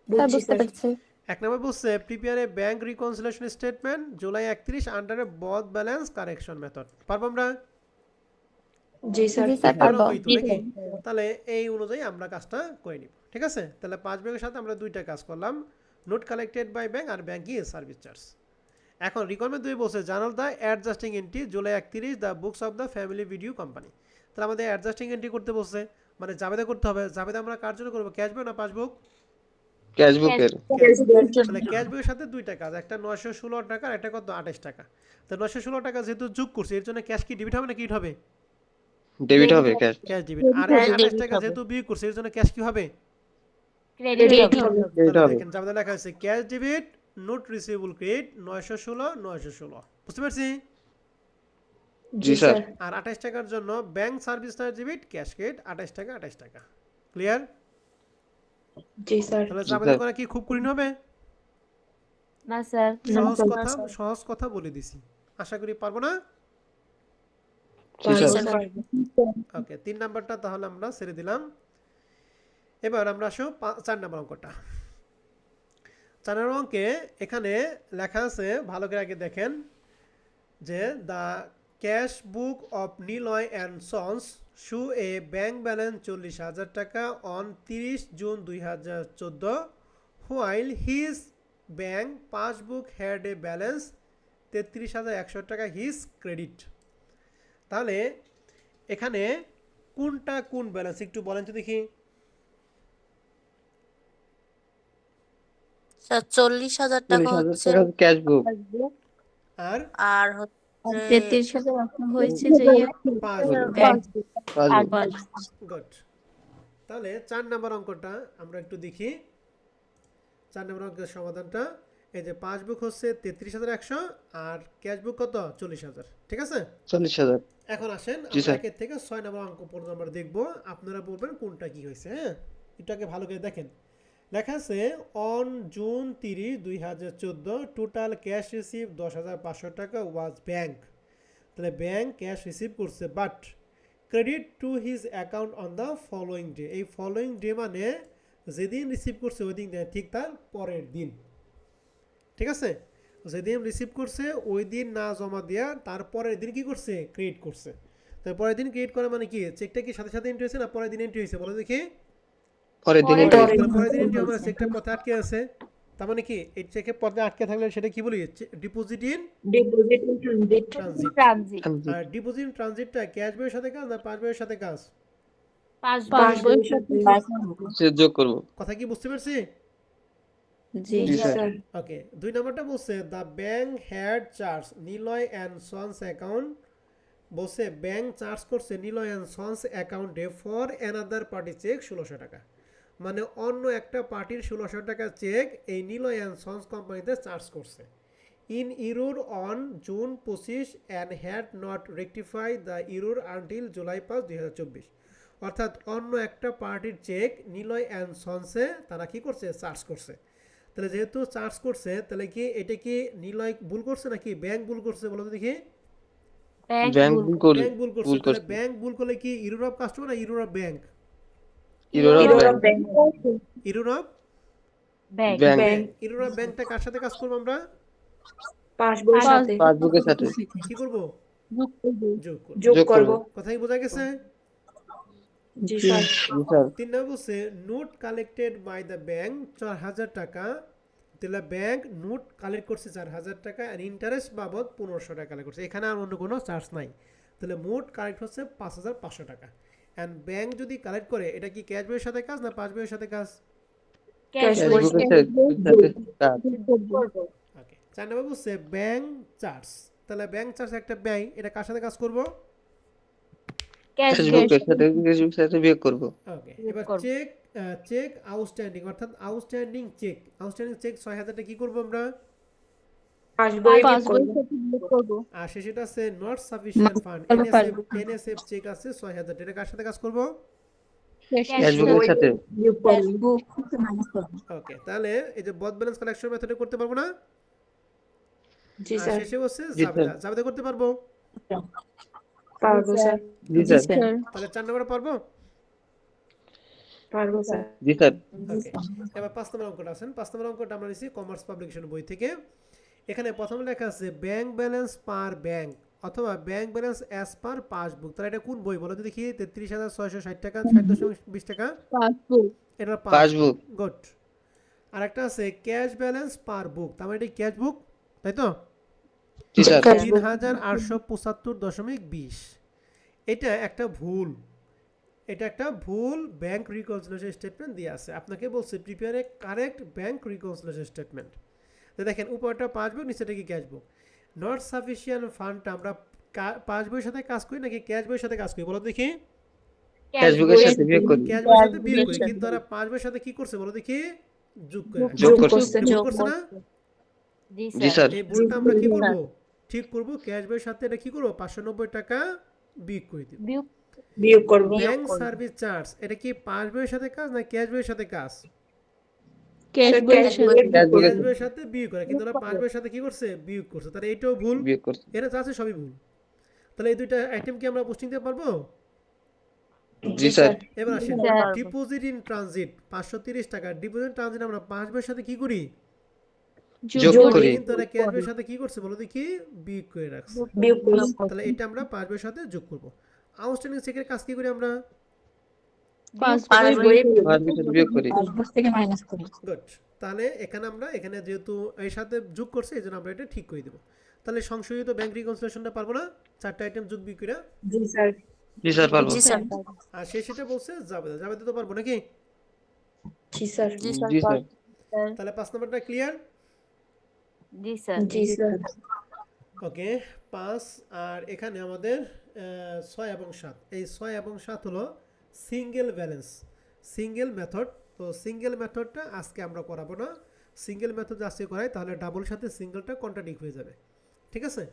স্যার বুঝতে পারছি এক নম্বর বলছে prepare a bank reconciliation statement July 31 under A both balance correction method. পারবো আমরা? জি স্যার। জি স্যার পারবো। পারবো তো নাকি? তাহলে এই অনুযায়ী আমরা কাজটা করে নিব, ঠিক আছে? তাহলে 5 ব্যাংকের সাথে আমরা দুইটা কাজ করলাম, নোট কালেক্টেড বাই ব্যাংক আর ব্যাংক ইজ সার্ভিস চার্জ। এখন রিকোয়ারমেন্ট 2 বলছে journal the adjusting entry July 31 the books of the family video company. তাহলে আমাদের অ্যাডজাস্টিং এন্ট্রি করতে বলছে, মানে জাবেদা করতে হবে। জাবেদা আমরা কার জন্য করবো, ক্যাশ বুক না পাসবুক? ক্যাশবুকের তাহলে ক্যাশ বুকের সাথে দুইটা কাজ, একটা 916 টাকা, একটা কত 28 টাকা। তো 916 টাকা যেহেতু যোগ করছে এর জন্য ক্যাশ কি ডেবিট হবে না ক্রেডিট হবে? ডেবিট হবে ক্যাশ ক্যাশ ডেবিট। আর Cash 28 debit টাকা হবে। যেহেতু বিয়োগ করছে এর জন্য ক্যাশ কি হবে? ক্রেডিট Credit হবে। হবে। ডেবিট তাহলে হবে দেখেন জাবেদা লেখা আছে cash debit note receivable credit 916 বুঝতে পারছি? জি স্যার আর 28 টাকার জন্য bank service charge debit cash credit 28 টাকা 28 টাকা। ক্লিয়ার? জি স্যার। তাহলে জি জাবেদা স্যার। করা কি খুব কঠিন হবে? না স্যার। সহজ কথা বলে দিছি, আশা করি পারবো না? জি স্যার ওকে 3 নাম্বারটা তাহলে আমরা ছেড়ে দিলাম। এবার আমরা আসো 4 নাম্বার অঙ্কটা। 4 নম্বর অঙ্কে এখানে লেখা আছে, ভালো করে আগে দেখেন, যে the cash book of Niloy and sons shoe A bank balance 40,000 টাকা on 30 June 2014 while his bank passbook had a balance 33,100 টাকা হিজ ক্রেডিট। তাহলে এখানে কোনটা কোন ব্যালেন্স একটু বলেন তো দেখি। স্যার 40,000 টাকা 40,000 হচ্ছে টাকা ক্যাশবুক আর আর হচ্ছে 33,000 হয়েছে যে পাসবুক। Passbook good. তাহলে 4 নম্বর অঙ্কটা আমরা একটু দেখি। 4 নম্বর অঙ্কের সমাধানটা এই যে পাসবুক হচ্ছে 33,100 আর ক্যাশবুক কত 40,000, ঠিক আছে? 40,000 এখন আসেন জি আমরা স্যার। 1 থেকে 6 নম্বর অঙ্ক পর্যন্ত আমরা দেখব, আপনারা বলবেন কোনটা কি হয়েছে। হ্যাঁ, এটাকে ভালো করে দেখেন। লেখা আছে on June 30, 2014 total cash receive 10,500 টাকা ওয়াজ ব্যাংক। তাহলে ব্যাংক ক্যাশ রিসিভ করছে but credit to his account on the following day. এই ফলোয়িং ডে মানে যেদিন রিসিভ করছে ওই দিন না, ঠিক তার পরের দিন, ঠিক আছে? যেদিন রিসিভ করছে ওই দিন না জমা দেওয়া তারপরের দিন কি করছে, ক্রেডিট করছে। তার পরের দিন ক্রেডিট করা মানে কি, চেকটা কি সাথে সাথে এন্ট্রি হয়েছে না পরের দিন এন্ট্রি হয়েছে বলো দেখি? পরের দিন পরের এটা তাহলে পরের দিন এন্ট্রি হবে, চেকটা পথে আটকে আছে। তার মানে কি এই চেকের পথে আটকে থাকলে সেটা কি বলি, deposit in deposit in transit. Transit. Transit আর ডিপোজিট ইন ট্রানজিটটা ক্যাশ বইয়ের সাথে কাজ না পাস বইয়ের সাথে কাজ? পাসবই সে যোগ করব কথা কি বুঝতে পারছি? জি জি স্যার ওকে 2 নম্বরটা বলছে the bank had charge Niloy and sons account. বলছে ব্যাংক চার্জ করছে নিলয় অ্যান্ড সন্স অ্যাকাউন্টে ফর অ্যানাদার পার্টি চেক 1600 টাকা। মানে অন্য একটা পার্টির 1600 টাকা চেক এই নিলয় অ্যান্ড সন্স কোম্পানিতে চার্জ করছে in error on June 25 and had not rectify the error until July 5, 2024। অর্থাৎ অন্য একটা পার্টির চেক নিলয় অ্যান্ড সন্সে তারা কি করছে, চার্জ করছে। তাহলে যেহেতু চার্জ করছে তাহলে কি এটা কি নিলয় ভুল করছে নাকি ব্যাংক ভুল করছে বলো তো দেখি? ব্যাংক ভুল ব্যাংক ভুল করছে। ভুল তাহলে করছে ব্যাংক ভুল করলে কি ইউরোপ কাস্টমার না Europe bank? Europe Europe bank bank. Europe bank bank Europe ব্যাংকটা কার সাথে কাজ করবো আমরা? পাসবইয়ের সাথে পাসবুকের সাথে কি করব, যোগ করব। যোগ যোগ করব। করব কথাই বোঝা গেছে? জি স্যার। জি স্যার 3 নম্বর বলছে note collected by the bank 4,000 টাকা। তাহলে ব্যাংক নোট কালেক্ট করছে 4,000 টাকা আর ইন্টারেস্ট বাবদ 1,500 টাকা কালেক্ট করছে, এখানে আর অন্য কোনো চার্জ নাই। তাহলে মোট কালেক্ট হচ্ছে 5,500 টাকা। অ্যান্ড ব্যাংক যদি কালেক্ট করে এটা কি ক্যাশ বইয়ের সাথে কাজ না পাস বইয়ের সাথে কাজ? ক্যাশ বই ক্যাশবুকের সাথে কাজ ওকে 4 নম্বর বলছে ব্যাংক চার্জ। তাহলে ব্যাংক চার্জ একটা ব্যয়, এটা কার সাথে কাজ করব? ক্যাশবুকের সাথে বিয়োগ করব ওকে এবার চেক চেক আউটস্ট্যান্ডিং অর্থাৎ আউটস্ট্যান্ডিং চেক 6,000 টা কি করব আমরা? পাসবই করব। আর সেটা আছে not sufficient fund NSF cheque আছে 6,000, এটা কার সাথে কাজ করব? ক্যাশবুকের সাথে যোগ করব। ওকে তাহলে এই যে বথ ব্যালেন্স কালেকশন মেথডে করতে পারবো না? জি আর স্যার। শেষে হচ্ছে জি জাবেদা স্যার। জাবেদা করতে পারবো? পারবো স্যার। জি স্যার তাহলে 4 নম্বরে পারবো? পারবো স্যার। জি স্যার। ওকে, এবার 5 নম্বর অঙ্কটা আছেন। 5 নম্বর অঙ্কটা আমরা নিছি কমার্স পাবলিকেশন বই থেকে। এখানে প্রথমে লেখা আছে ব্যাংক ব্যালেন্স পার ব্যাংক অথবা ব্যাংক ব্যালেন্স অ্যাজ পার পাসবুক। তাহলে এটা কোন বই বলো তো দেখি? 33,660 টাকা, 60.20 টাকা। পাসবুক। এটা পাসবুক। গুড। আরেকটা আছে ক্যাশ ব্যালেন্স পার বুক, তার মানে এটা ক্যাশ বুক, তাই তো? জি স্যার। 3,875.20। এটা একটা ভুল, এটা একটা ভুল ব্যাংক রিকনসিলিয়েশন স্টেটমেন্ট দিয়ে আছে। আপনাকে বলছে prepare a correct bank reconciliation statement. তো দেখেন উপরটা পাসবুক, নিচেটা কি ক্যাশ বুক। নট সাফিসিয়েন্ট ফান্ডটা আমরা পাসবইয়ের সাথে কাজ করি নাকি ক্যাশ বইয়ের সাথে কাজ করি বলো দেখি? ফেসবুকের সাথে বিয়োগ করি। ক্যাশ বইয়ের সাথে বিয়োগ করি, কিন্তু তারা পাসবইয়ের সাথে কি করছে বলো দেখি? যোগ করে যোগ করছে। করছে। যোগ করছে না? জি জি স্যার। স্যার। এই ভুলটা আমরা কি করব? ঠিক করব, ক্যাশ বইয়ের সাথে এটা কি করব? 590 টাকা বিয়োগ করে দিব। বিয়োগ বিয়োগ করবো। ব্যাংক সার্ভিস চার্জ এটা কি পাস বইয়ের সাথে কাজ না ক্যাশ বইয়ের সাথে কাজ? ক্যাশ স্যার, বইয়ের ক্যাশ সাথে। বইয়ের ক্যাশ বুকের ক্যাশ বইয়ের সাথে বিয়োগ করে, কিন্তু ওরা পাস বইয়ের সাথে কি করছে? বিয়োগ করছে। তাহলে এটাও ভুল, বিয়োগ করছে। এরা যা আছে সবই ভুল। তাহলে এই দুইটা আইটেম কি আমরা বুঝতে নিতে পারবো? জি স্যার। এবার আসেন স্যার। ডিপোজিট ইন ট্রানজিট 530 টাকা। ডিপোজিট ইন ট্রানজিট আমরা পাস বইয়ের সাথে কি করি? যোগ করি। কিন্তু ওরা ক্যাশ বইয়ের সাথে কি করছে বলো দেখি? বিয়োগ করে রাখছে। বিয়োগ করছে। তাহলে এটা আমরা পাস বইয়ের সাথে যোগ করব। আউটস্ট্যান্ডিং চেকের কাজ কি করি আমরা? পাসবই পাসবুকের সাথে বিয়োগ করি। থেকে মাইনাস করি। গুড। তাহলে এখানে আমরা এখানে যেহেতু এর সাথে যোগ করছে এই জন্য আমরা এটা ঠিক করে দেবো। তাহলে সংশোধিত ব্যাংক রিকনসিলিয়েশনটা পারবো না? 4টা আইটেম যোগ বিয়োগ করে। জি স্যার। জি স্যার পারবো। জি স্যার। আর সে সেটা বলছে জাবেদা, জাবেদা তো পারবো নাকি? জি স্যার। জি স্যার। জি স্যার। তাহলে 5 নম্বরটা ক্লিয়ার? জি স্যার। জি স্যার। ওকে 5। আর এখানে আমাদের 6 এবং 7, এই 6 এবং 7 হলো সিঙ্গেল ব্যালেন্স, সিঙ্গেল মেথড। তো সিঙ্গেল মেথডটা আজকে আমরা করাবো না। সিঙ্গেল মেথড আজকে করাই তাহলে ডাবল সাথে সিঙ্গেলটা কন্ট্রাডিক্ট হয়ে যাবে, ঠিক আছে?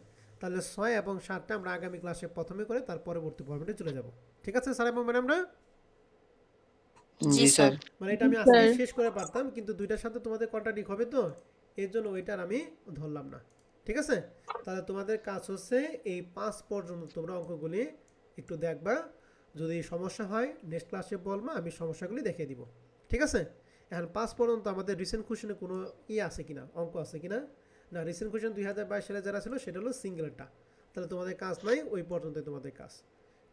তাহলে 6 এবং 7টা আমরা আগামী ক্লাসে প্রথমে করে তার পরবর্তী ফরম্যাটে চলে যাব, ঠিক আছে স্যার এবং ম্যাডামরা? জি স্যার। মানে এটা আমি আজকে শেষ করে পারতাম, কিন্তু দুইটার সাথে তোমাদের কন্ট্রাডিক্ট হবে, তো এর জন্য ওইটার আমি ধরলাম না, ঠিক আছে? তাহলে তোমাদের কাজ হচ্ছে এই 5 পর্যন্ত তোমরা অঙ্কগুলি একটু দেখবা। যদি সমস্যা হয় নেক্সট ক্লাসে বলবা, আমি সমস্যাগুলি দেখিয়ে দিব, ঠিক আছে? এখন 5 পর্যন্ত আমাদের রিসেন্ট কোশ্চেনে কোনো আছে কিনা, অঙ্ক আছে কিনা? না, রিসেন্ট কোশ্চেন 2022 সালে যারা ছিল সেটা হলো সিঙ্গেলটা। তাহলে তোমাদের কাজ নাই, ওই পর্যন্তই তোমাদের কাজ,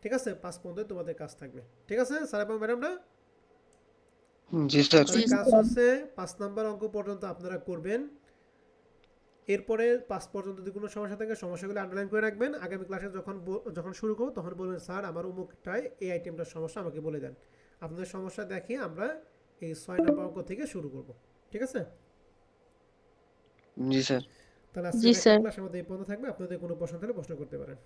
ঠিক আছে? 5 পর্যন্ত তোমাদের কাজ থাকবে, ঠিক আছে স্যার এবং ম্যাডামরা? জি স্যার। তাহলে কাজ হচ্ছে 5 নাম্বার অঙ্ক পর্যন্ত আপনারা করবেন। এরপরে 5 পর্যন্ত যদি কোনো সমস্যা থাকে সমস্যাগুলো আন্ডারলাইন করে রাখবেন। আগামী ক্লাসে যখন শুরু করব তখন বলবেন স্যার আমার অমুকটায় এই আইটেমটার সমস্যা আমাকে বলে দেন। আপনাদের সমস্যা দেখিয়ে আমরা এই 6 নাম্বার অঙ্ক থেকে শুরু করব, ঠিক আছে? জি স্যার। তাহলে জি আজকে স্যার। ক্লাস আমাদের এই পর্যন্ত থাকবে। আপনাদের কোনো প্রশ্ন থাকলে প্রশ্ন করতে পারেন।